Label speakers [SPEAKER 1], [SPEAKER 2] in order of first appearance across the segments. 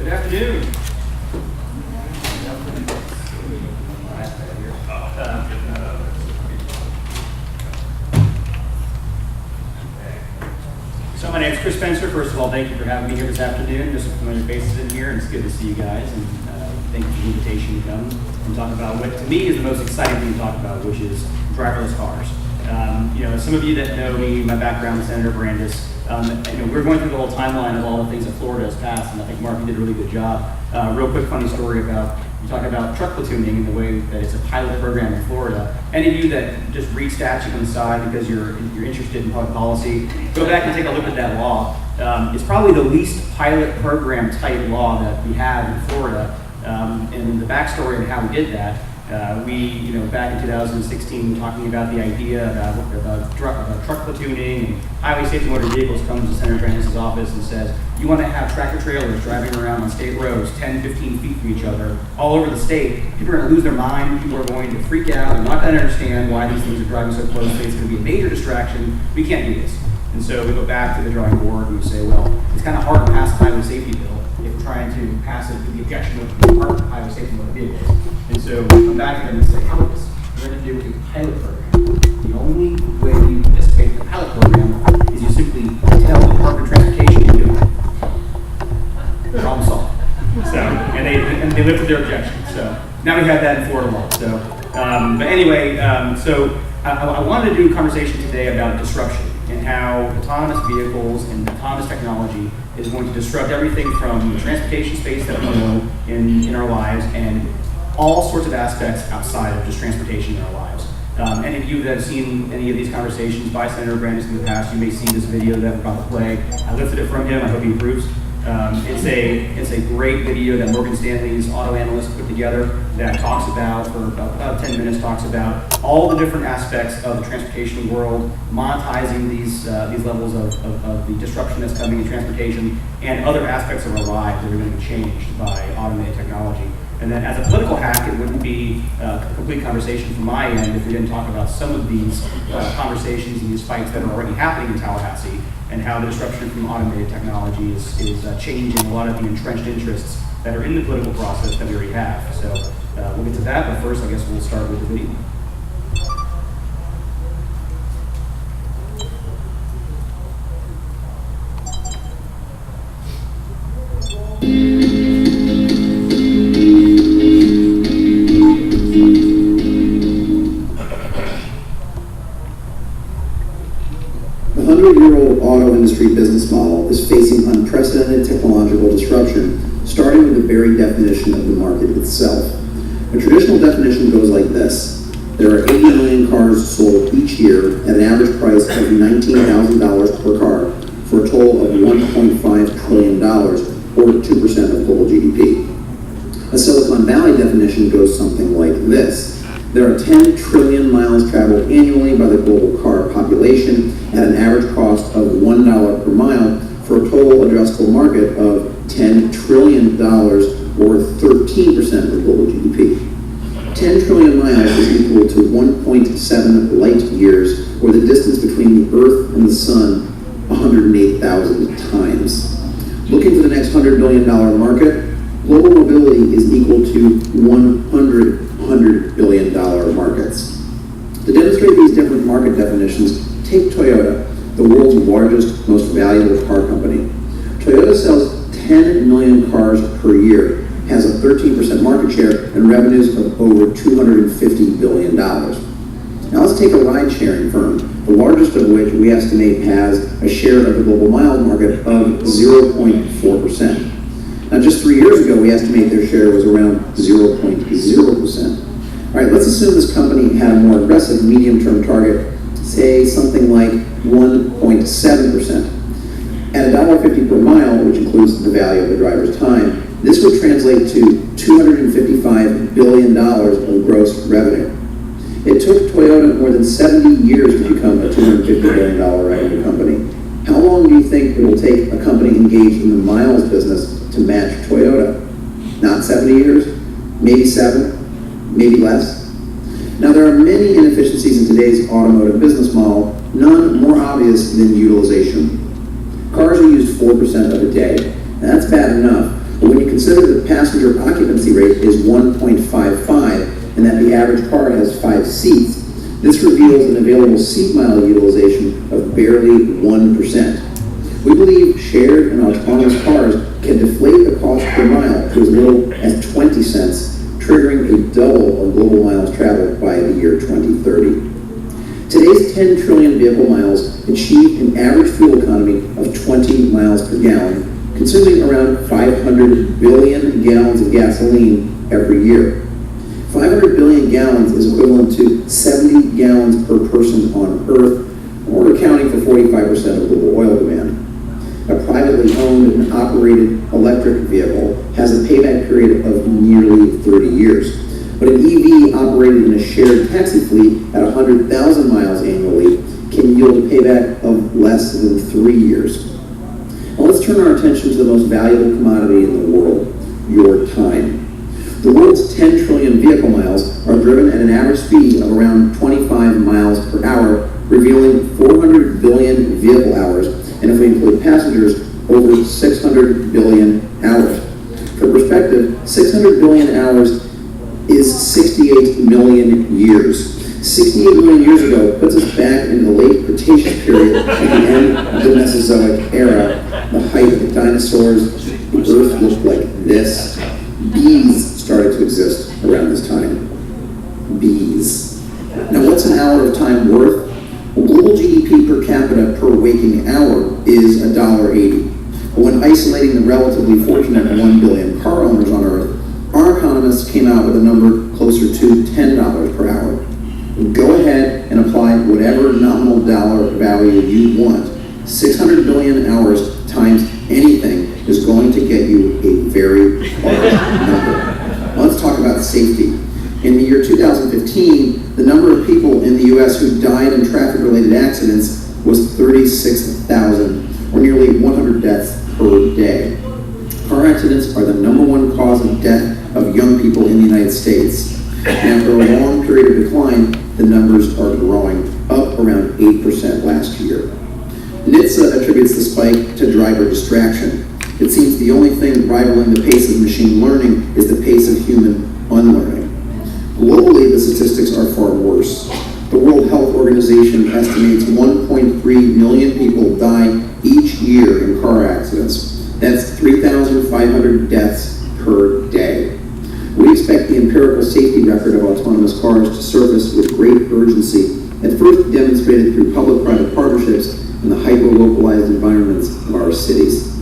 [SPEAKER 1] Good afternoon. So my name is Chris Spencer. First of all, thank you for having me here this afternoon. There's some familiar faces in here, and it's good to see you guys. And thank you for the invitation to come and talk about what, to me, is the most exciting thing to talk about, which is driverless cars. Some of you that know me, my background is Senator Brandis. We're going through the whole timeline of all the things that Florida has passed, and I think Mark, you did a really good job. Real quick funny story about, you talk about truck platooning and the way that it's a pilot program in Florida. Any of you that just read statute on the side because you're interested in public policy, go back and take a look at that law. It's probably the least pilot program type law that we have in Florida. And the backstory of how we did that, back in 2016, talking about the idea about truck platooning and highway safety motor vehicles, comes to Senator Brandis' office and says, you want to have tractor trailers driving around on state roads 10, 15 feet from each other all over the state. People are going to lose their mind. People are going to freak out. They're not going to understand why these things are driving so closely. It's going to be a major distraction. We can't do this. And so we go back to the drawing board and we say, well, it's kind of hard to pass a highway safety bill if we're trying to pass it with the objection of the Department of Highway Safety motor vehicles. And so we come back to them and say, how about this? We're going to do a pilot program. The only way you participate in the pilot program is you simply tell the Department of Transportation to do it. Problem solved. So, and they lifted their objection. So now we have that in Florida law. So, I wanted to do a conversation today about disruption and how autonomous vehicles and autonomous technology is going to disrupt everything from the transportation space that we know in our lives and all sorts of aspects outside of just transportation in our lives. Any of you that have seen any of these conversations by Senator Brandis in the past, you may see this video that we're about to play. I lifted it from him. I hope he approves. It's a great video that Morgan Stanley's auto analyst put together that talks about, for about 10 minutes, talks about all the different aspects of the transportation world, monetizing these levels of the disruption that's coming in transportation and other aspects of our lives that are going to be changed by automated technology. And then as a political hack, it wouldn't be a complete conversation from my end if we didn't talk about some of these conversations and these fights that are already happening in Tallahassee and how the disruption from automated technology is changing a lot of the entrenched interests that are in the political process that we already have. So we'll get to that, but first I guess we'll start with the video.
[SPEAKER 2] Auto industry business model is facing unprecedented technological disruption, starting with the very definition of the market itself. A traditional definition goes like this. There are 80 million cars sold each year at an average price of $19,000 per car for a total of $1.5 trillion, or 2% of global GDP. A Silicon Valley definition goes something like this. There are 10 trillion miles traveled annually by the global car population at an average cost of $1 per mile for a total addressable market of $10 trillion or 13% of global GDP. 10 trillion miles is equal to 1.7 light years, or the distance between the Earth and the Sun 108,000 times. Looking for the next $100 billion market, global mobility is equal to 100 billion markets. To demonstrate these different market definitions, take Toyota, the world's largest, most valuable car company. Toyota sells 10 million cars per year, has a 13% market share, and revenues of over $250 billion. Now let's take a ride-sharing firm, the largest of which we estimate has a share of the global miles market of 0.4%. Now, just 3 years ago, we estimate their share was around 0.0%. All right, let's assume this company had a more aggressive medium-term target, say something like 1.7%. At $1.50 per mile, which includes the value of the driver's time, this would translate to $255 billion of gross revenue. It took Toyota more than 70 years to become a $250 billion revenue company. How long do you think it will take a company engaged in the miles business to match Toyota? Not 70 years, maybe 7, maybe less. Now, there are many inefficiencies in today's automotive business model, none more obvious than utilization. Cars are used 4% of a day, and that's bad enough, But when you consider that the passenger occupancy rate is 1.55 and that the average car has 5 seats, this reveals an available seat mile utilization of barely 1%. We believe shared and autonomous cars can deflate the cost per mile to as little as 20 cents, triggering a double of global miles traveled by the year 2030. Today's 10 trillion vehicle miles achieve an average fuel economy of 20 miles per gallon, consuming around 500 billion gallons of gasoline every year. 500 billion gallons is equivalent to 70 gallons per person on Earth, or accounting for 45% of global oil demand. A privately owned and operated electric vehicle has a payback period of nearly 30 years. But an EV operated in a shared taxi fleet at 100,000 miles annually can yield a payback of less than 3 years. Now let's turn our attention to the most valuable commodity in the world, your time. The world's 10 trillion vehicle miles are driven at an average speed of around 25 miles per hour, revealing 400 billion vehicle hours, and if we include passengers, over 600 billion hours. For perspective, 600 billion hours is 68 million years. 68 million years ago puts us back in the late Cretaceous period at the end of the Mesozoic era, the height of the dinosaurs. The Earth looked like this. Bees started to exist around this time. Bees. Now what's an hour of time worth? Well, global GDP per capita per waking hour is $1.80. But when isolating the relatively fortunate 1 billion car owners on Earth, our economists came out with a number closer to $10 per hour. Go ahead and apply whatever nominal dollar value you want. 600 billion hours times anything is going to get you a very large number. Let's talk about safety. In the year 2015, the number of people in the U.S. who died in traffic-related accidents was 36,000, or nearly 100 deaths per day. Car accidents are the #1 cause of death of young people in the United States. And after a long period of decline, the numbers are growing, up around 8% last year. NHTSA attributes the spike to driver distraction. It seems the only thing rivaling the pace of machine learning is the pace of human unlearning. Globally, the statistics are far worse. The World Health Organization estimates 1.3 million people die each year in car accidents. That's 3,500 deaths per day. We expect the empirical safety record of autonomous cars to surface with great urgency, at first demonstrated through public-private partnerships in the hyper-localized environments of our cities.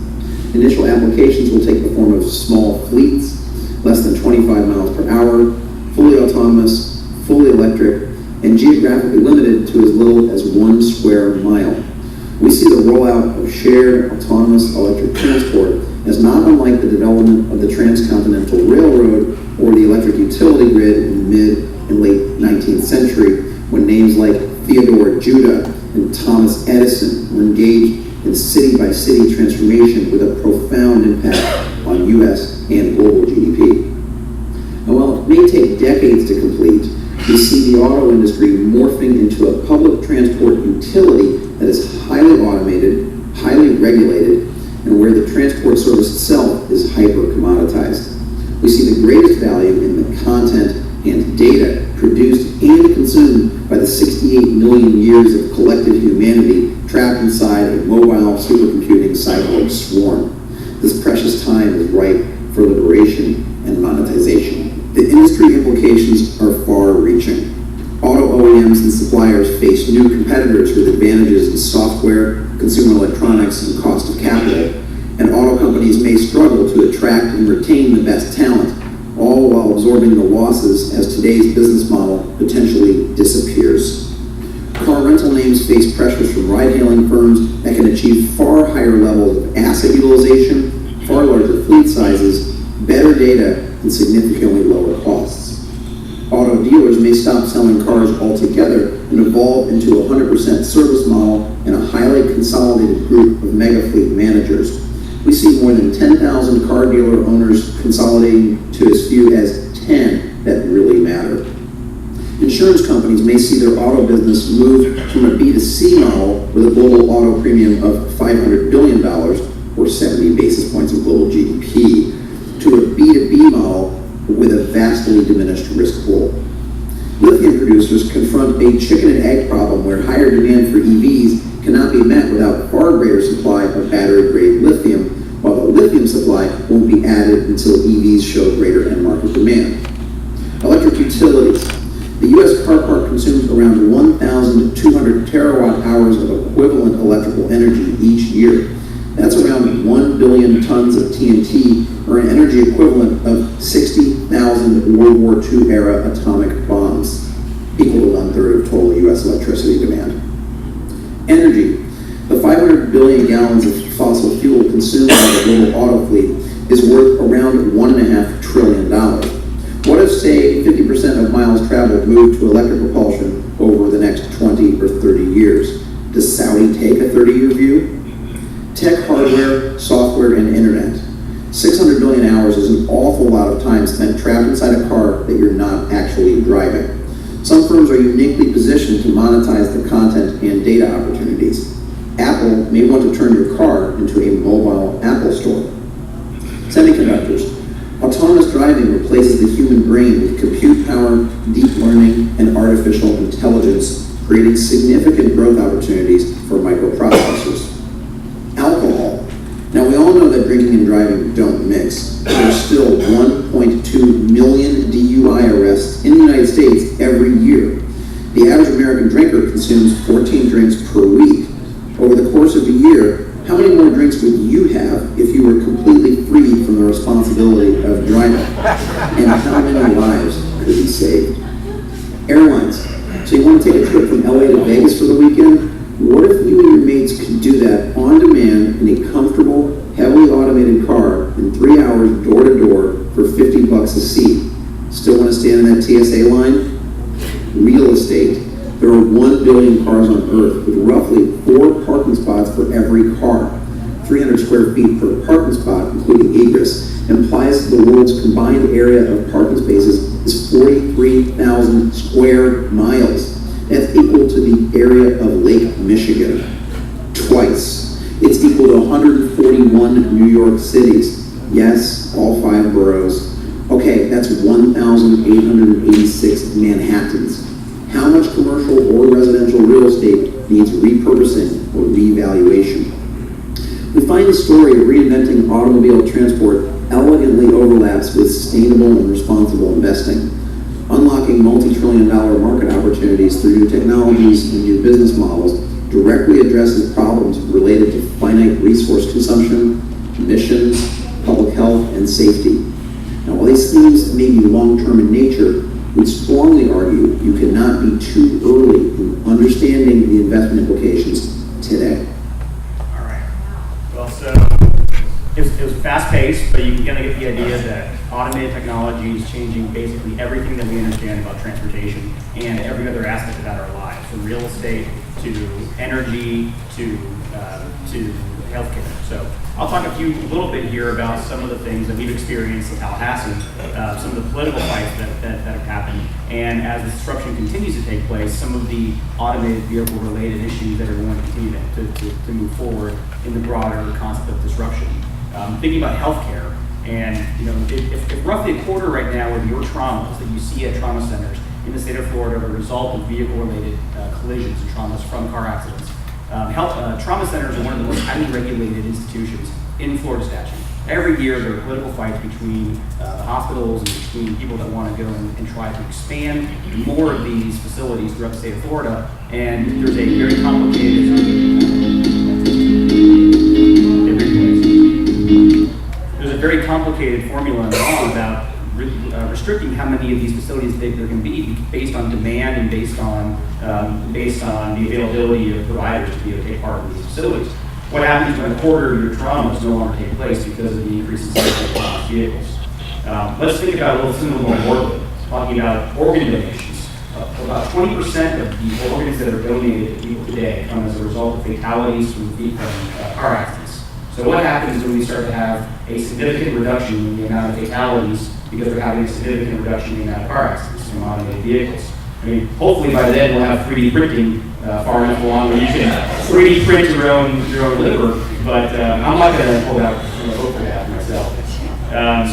[SPEAKER 2] Initial applications will take the form of small fleets, less than 25 miles per hour, fully autonomous, fully electric, and geographically limited to as little as 1 square mile. We see the rollout of shared autonomous electric transport as not unlike the development of the Transcontinental Railroad or the electric utility grid in the mid and late 19th century, when names like Theodore Judah and Thomas Edison were engaged in city-by-city transformation with a profound impact on U.S. and global GDP. And while it may take decades to complete, we see the auto industry morphing into a public transport utility that is highly automated, highly regulated, and where the transport service itself is hyper-commoditized. We see the greatest value in the content and data produced and consumed by the 68 million years of collective humanity trapped inside a mobile supercomputing cyborg swarm. This precious time is ripe for liberation and monetization. The industry implications are far-reaching. Auto OEMs and suppliers face new competitors with advantages in software, consumer electronics, and cost of capital, and auto companies may struggle to attract and retain the best talent, all while absorbing the losses as today's business model potentially disappears. Car rental names face pressures from ride-hailing firms that can achieve far higher levels of asset utilization, far larger fleet sizes, better data, and significantly lower costs. Auto dealers may stop selling cars altogether and evolve into a 100% service model and a highly consolidated group of mega fleet managers. We see more than 10,000 car dealer owners consolidating to as few as 10 that really matter. Insurance companies may see their auto business move from a B2C model with a global auto premium of $500 billion, or 70 basis points of global GDP, vastly diminished risk pool. Lithium producers confront a chicken and egg problem where higher demand for EVs cannot be met without far greater supply of battery-grade lithium, while the lithium supply won't be added until EVs show greater end market demand. Electric utilities. The U.S. car park consumes around 1,200 terawatt hours of equivalent electrical energy each year. That's around 1 billion tons of TNT, or an energy equivalent of 60,000 World War II era atomic bombs, equal to 1/3 of total U.S. electricity demand. Energy. The 500 billion gallons of fossil fuel consumed by the global auto fleet is worth around $1.5 trillion. What if, say, 50% of miles traveled moved to electric propulsion over the next 20 or 30 years? Does Saudi take a 30-year view? Tech hardware, software, and internet. 600 million hours is an awful lot of time spent trapped inside a car that you're not actually driving. Some firms are uniquely positioned to monetize the content and data opportunities. Apple may want to turn your car into a mobile Apple store. Semiconductors. Autonomous driving replaces the human brain with compute power, deep learning, and artificial intelligence, creating significant growth opportunities for microprocessors. Alcohol. Now, we all know that drinking and driving don't mix. There's still 1.2 million DUI arrests in the United States every year. The average American drinker consumes 14 drinks per week. Over the course of a year, how many more drinks would you have if you were completely free from the responsibility of driving? And how many lives could be saved? Airlines. So you want to take a trip from LA to Vegas for the weekend? What if you and your mates could do that on demand in a comfortable, heavily automated car in 3 hours door to door for $50 a seat? Still want to stand in that TSA line? Real estate. There are 1 billion cars on Earth with roughly 4 parking spots for every car. 300 square feet per parking spot, including egress, implies the world's combined area of parking spaces is 43,000 square miles. That's equal to the area of Lake Michigan, twice. It's equal to 141 New York cities. Yes, all 5 boroughs. Okay, that's 1,886 Manhattans. How much commercial or residential real estate needs repurposing or revaluation? We find the story of reinventing automobile transport elegantly overlaps with sustainable and responsible investing. Unlocking multi-trillion-dollar market opportunities through new technologies and new business models directly addresses problems related to finite resource consumption, emissions, public health, and safety. Now, while these themes may be long-term in nature, we strongly argue you cannot be too early in understanding the investment implications today.
[SPEAKER 1] All right. Well, so it was fast-paced, but you can kind of get the idea that automated technology is changing basically everything that we understand about transportation and every other aspect about our lives, from real estate to energy to healthcare. So I'll talk a little bit here about some of the things that we've experienced in Tallahassee, some of the political fights that have happened, and as the disruption continues to take place, some of the automated vehicle-related issues that are going to continue to move forward in the broader concept of disruption. Thinking about healthcare, and if roughly a quarter right now of your traumas that you see at trauma centers in the state of Florida are a result of vehicle-related collisions and traumas from car accidents. Trauma centers are one of the most highly regulated institutions in Florida statute. Every year there are political fights between the hospitals and between people that want to go and try to expand more of these facilities throughout the state of Florida. And there's a very complicated formula in law about restricting how many of these facilities there can be based on demand and based on the availability of providers to be able to take part in these facilities. What happens when a quarter of your traumas no longer take place because of the increase in safety of vehicles? Let's think about a little similar more morbid, talking about organ donations. About 20% of the organs that are donated to people today come as a result of fatalities from car accidents. So what happens when we start to have a significant reduction in the amount of fatalities because we're having a significant reduction in the amount of car accidents from automated vehicles? I mean, hopefully by then we'll have 3D printing far enough along where you can 3D print your own liver, but I'm not going to hold out hope for that myself. I'm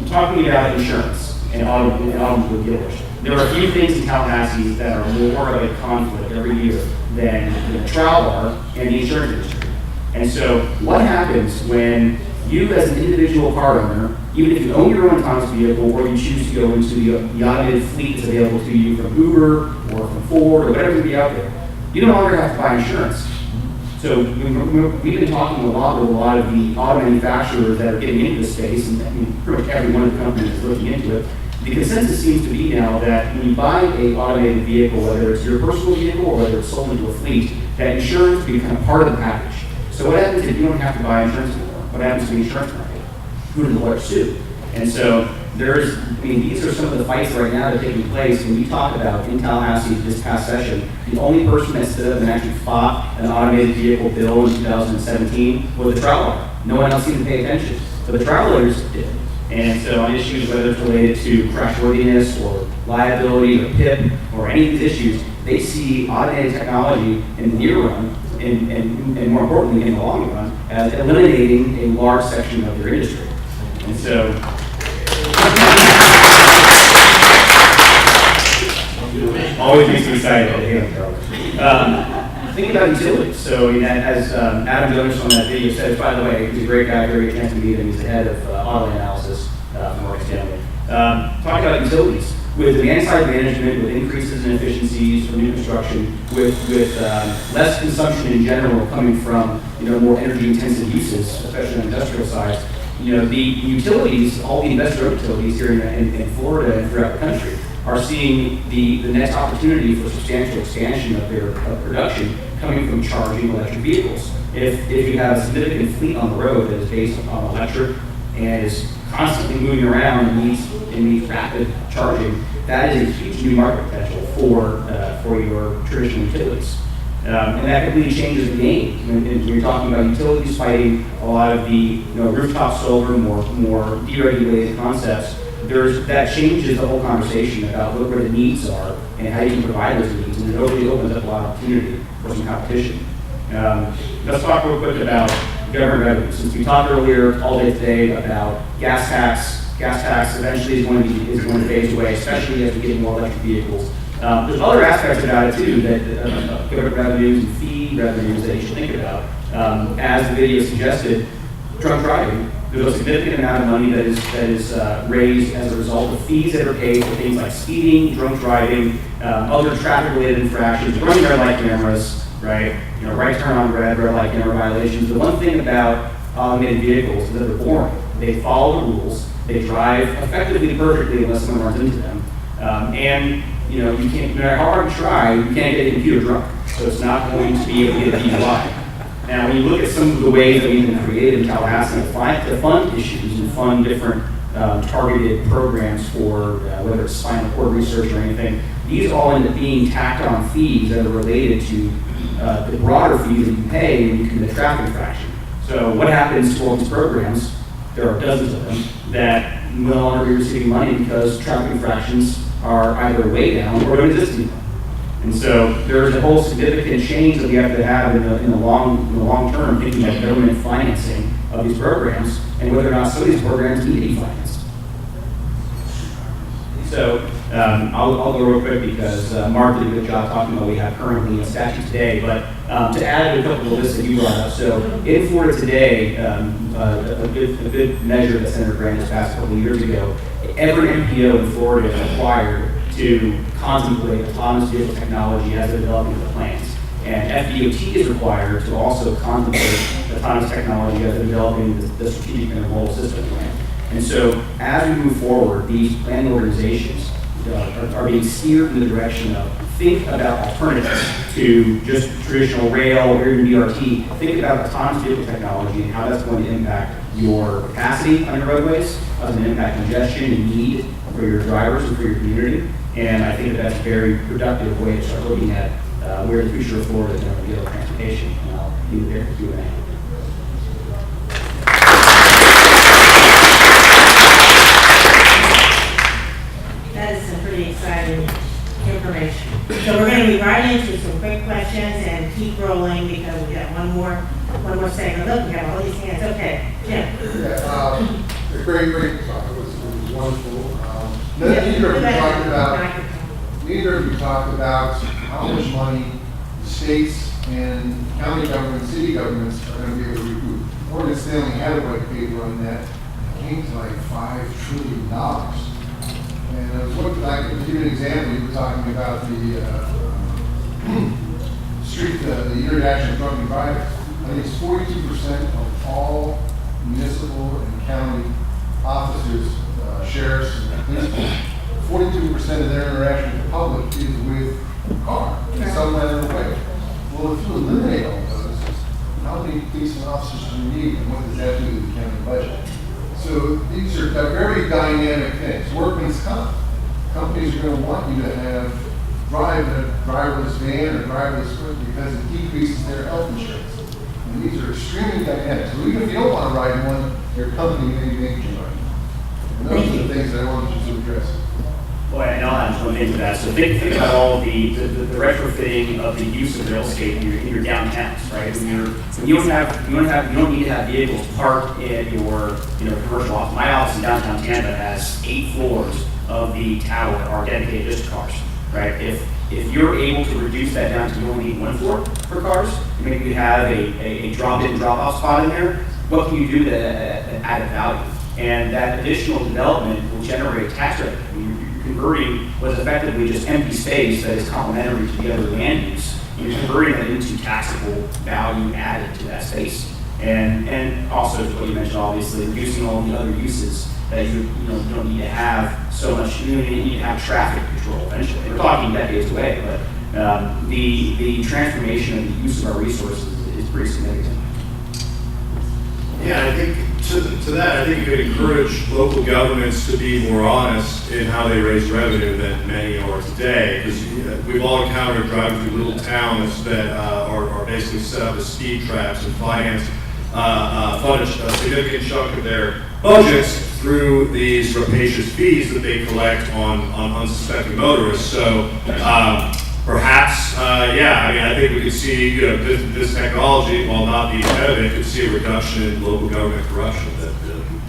[SPEAKER 1] talking about insurance, and automobile dealers. There are a few things in Tallahassee that are more of a conflict every year than the trial bar and the insurance industry. And so what happens when you as an individual car owner, even if you own your own autonomous vehicle or you choose to go into the automated fleet that's available to you from Uber or from Ford or whatever may be out there, you no longer have to buy insurance. So we've been talking a lot with a lot of the auto manufacturers that are getting into this space, and I mean, pretty much every one of the companies is looking into it. The consensus seems to be now that when you buy an automated vehicle, whether it's your personal vehicle or whether it's sold into a fleet, that insurance becomes part of the package. So what happens if you don't have to buy insurance anymore? What happens to the insurance market? Who do the lawyers sue? And so these are some of the fights right now that are taking place. When we talk about in Tallahassee this past session, the only person that stood up and actually fought an automated vehicle bill in 2017 was the trial lawyer. No one else seemed to pay attention, but the trial lawyers did. And so on issues, whether it's related to crashworthiness or liability or PIP or any of these issues, they see automated technology in the near run and more importantly in the long run as eliminating a large section of their industry. And so always makes me excited to hear them. Think about utilities. So as Adam Jonas on that video says, by the way, he's a great guy, very chance to meet him. He's the head of auto analysis from Morgan Stanley. Talk about utilities. With demand-side management, with increases in efficiencies from new construction, with less consumption in general coming from more energy-intensive uses, especially on the industrial side, the utilities, all the investor-owned utilities here in Florida and throughout the country, are seeing the next opportunity for substantial expansion of their production coming from charging electric vehicles. If you have a significant fleet on the road that is based on electric and is constantly moving around and needs rapid charging, that is a huge new market potential for your traditional utilities. And that completely changes the game. When you're talking about utilities fighting a lot of the rooftop solar, more deregulated concepts, that changes the whole conversation about what the needs are and how you can provide those needs, and it really opens up a lot of opportunity for some competition. Let's talk real quick about government revenue. Since we talked earlier all day today about gas tax. Gas tax eventually is going to phase away, especially as we get more electric vehicles. There's other aspects about it too, that government revenues and fee revenues that you should think about. As the video suggested, drunk driving. There's a significant amount of money that is raised as a result of fees that are paid for things like speeding, drunk driving, other traffic-related infractions, running red light cameras, right? Right turn on red light camera violations. The one thing about automated vehicles is that they're boring. They follow the rules. They drive effectively perfectly unless someone runs into them. And you can't, no matter how hard you try, you can't get a computer drunk. So it's not going to be able to get a DUI. Now, when you look at some of the ways that we've been created in Tallahassee to fund issues and fund different targeted programs for whether it's spinal cord research or anything, these all end up being tacked on fees that are related to the broader fees that you pay when you commit a traffic infraction. So what happens to all these programs, there are dozens of them, that no longer be receiving money because traffic infractions are either way down or don't exist anymore. And so there's a whole significant change that we have to have in the long term, thinking about government financing of these programs and whether or not some of these programs need to be financed. So I'll go real quick because Mark did a good job talking about what we have currently in statute today. But to add a couple of lists that you brought up, so in Florida today, a good measure that Senator Grant has passed a couple of years ago, every MPO in Florida is required to contemplate autonomous vehicle technology as they're developing the plans. And FDOT is required to also contemplate autonomous technology as they're developing the strategic intermodal system plan. And so as we move forward, these planning organizations are being steered in the direction of think about alternatives to just traditional rail or even BRT. Think about autonomous vehicle technology and how that's going to impact your capacity on your roadways, how it's going to impact congestion and need for your drivers and for your community. And I think that's a very productive way to start looking at where the future of Florida is going to be with transportation. And I'll leave it there for Q&A.
[SPEAKER 3] That is some pretty exciting information. So we're going to be right into some quick questions and keep rolling because we got one more segment. Look, we have all these hands. Okay, Jim.
[SPEAKER 4] Yeah, great talk. It was wonderful. Neither of you talked about how much money states and county governments, city governments are going to be able to recoup. Morgan Stanley had a white paper on that. It came to like $5 trillion. And I was looking back, to give you an example, you were talking about the the international drug and driving. I think it's 42% of all municipal and county officers, sheriffs, and police, 42% of their interaction with the public is with a car, in some manner or way. Well, if you eliminate all those, how many police and officers do you need, and what does that do to the county budget? So these are very dynamic things. Workman's comp. Companies are going to want you to drive a driverless van or driverless equipment because it decreases their health insurance. And these are extremely dynamic. So even if you don't want to ride one, your company may make you ride. And those are the things that I wanted you to address.
[SPEAKER 1] Well, and I'll add one thing to that. So think about all the retrofitting of the use of real estate in your downtowns, right? When you don't need to have vehicles parked in your commercial office. My office in downtown Tampa has 8 floors of the tower are dedicated just to cars, right? If you're able to reduce that down to you only need 1 floor for cars, maybe you have a drop-in, drop-off spot in there, what can you do to add value? And that additional development will generate tax revenue. You're converting what's effectively just empty space that is complementary to the other land use. You're converting it into taxable value added to that space. And also, what you mentioned, obviously, reducing all the other uses that you don't need to have so much. You need to have traffic control eventually. We're talking decades away, but the transformation of the use of our resources is pretty significant.
[SPEAKER 5] Yeah, I think to that, I think you could encourage local governments to be more honest in how they raise revenue than many are today. Because we've all encountered driving through little towns that are basically set up as speed traps and fund a significant chunk of their budgets through these rapacious fees that they collect on unsuspecting motorists. So perhaps, I think we could see this technology, while not being ahead of it, could see a reduction in local government corruption that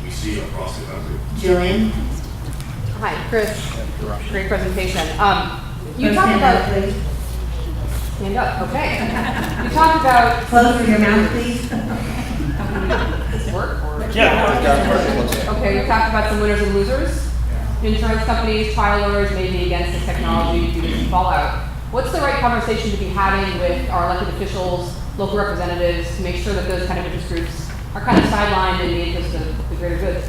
[SPEAKER 5] we see across the country.
[SPEAKER 3] Jillian?
[SPEAKER 6] Hi, Chris. Great presentation. You talked about.
[SPEAKER 3] Please.
[SPEAKER 6] Stand up. Okay. You talked about.
[SPEAKER 3] Close your mouth, please.
[SPEAKER 6] Does this work? Or?
[SPEAKER 1] Yeah.
[SPEAKER 6] Okay. We talked about some winners and losers. Insurance companies, filers may be against this technology due to some fallout. What's the right conversation to be having with our elected officials, local representatives, to make sure that those kind of interest groups are kind of sidelined in the interest of the greater good?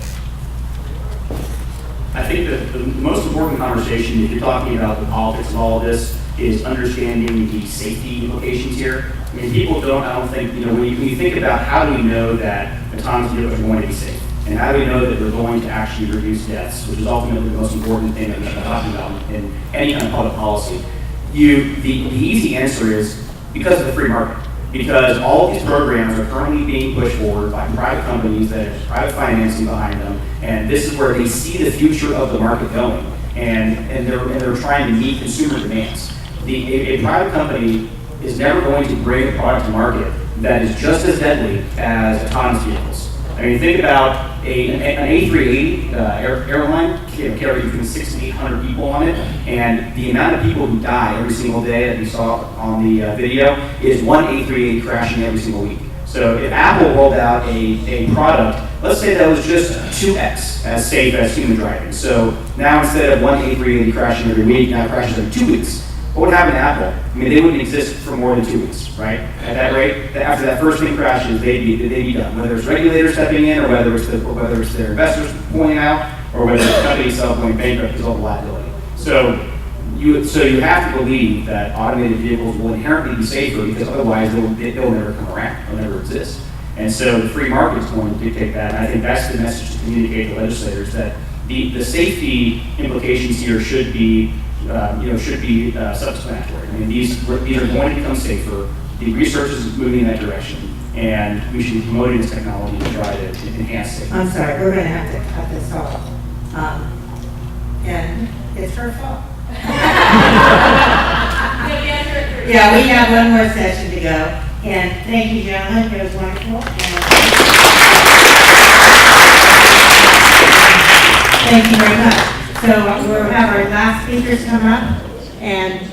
[SPEAKER 1] I think that the most important conversation, if you're talking about the politics of all of this, is understanding the safety implications here. I mean, people don't think, when you think about how do we know that autonomous vehicles are going to be safe? And how do we know that they're going to actually reduce deaths, which is ultimately the most important thing that we're talking about in any kind of public policy? The easy answer is because of the free market. Because all of these programs are currently being pushed forward by private companies that have private financing behind them, and this is where they see the future of the market going, and they're trying to meet consumer demands. A private company is never going to bring a product to market that is just as deadly as autonomous vehicles. I mean, think about an A380 airline carries between 600 and 800 people on it, and the amount of people who die every single day that we saw on the video is one A380 crashing every single week. So if Apple rolled out a product, let's say that was just 2x as safe as human driving. So now instead of one A380 crashing every week, now it crashes every 2 weeks. What would happen to Apple? I mean, they wouldn't exist for more than 2 weeks, right? At that rate, after that first thing crashes, they'd be done. Whether it's regulators stepping in, or whether it's their investors pulling out, or whether it's the company itself going bankrupt because of the liability. So you have to believe that automated vehicles will inherently be safer, because otherwise they'll never come around, they'll never exist. And so the free market is going to dictate that. And I think that's the message to communicate to legislators, that the safety implications here should be self-explanatory. I mean, these are going to become safer. The research is moving in that direction, and we should be promoting this technology to try to enhance safety.
[SPEAKER 3] I'm sorry, we're going to have to cut this off. And it's her fault. Yeah, we have one more session to go. And thank you, gentlemen. It was wonderful. Thank you very much. So we'll have our last speakers come up, and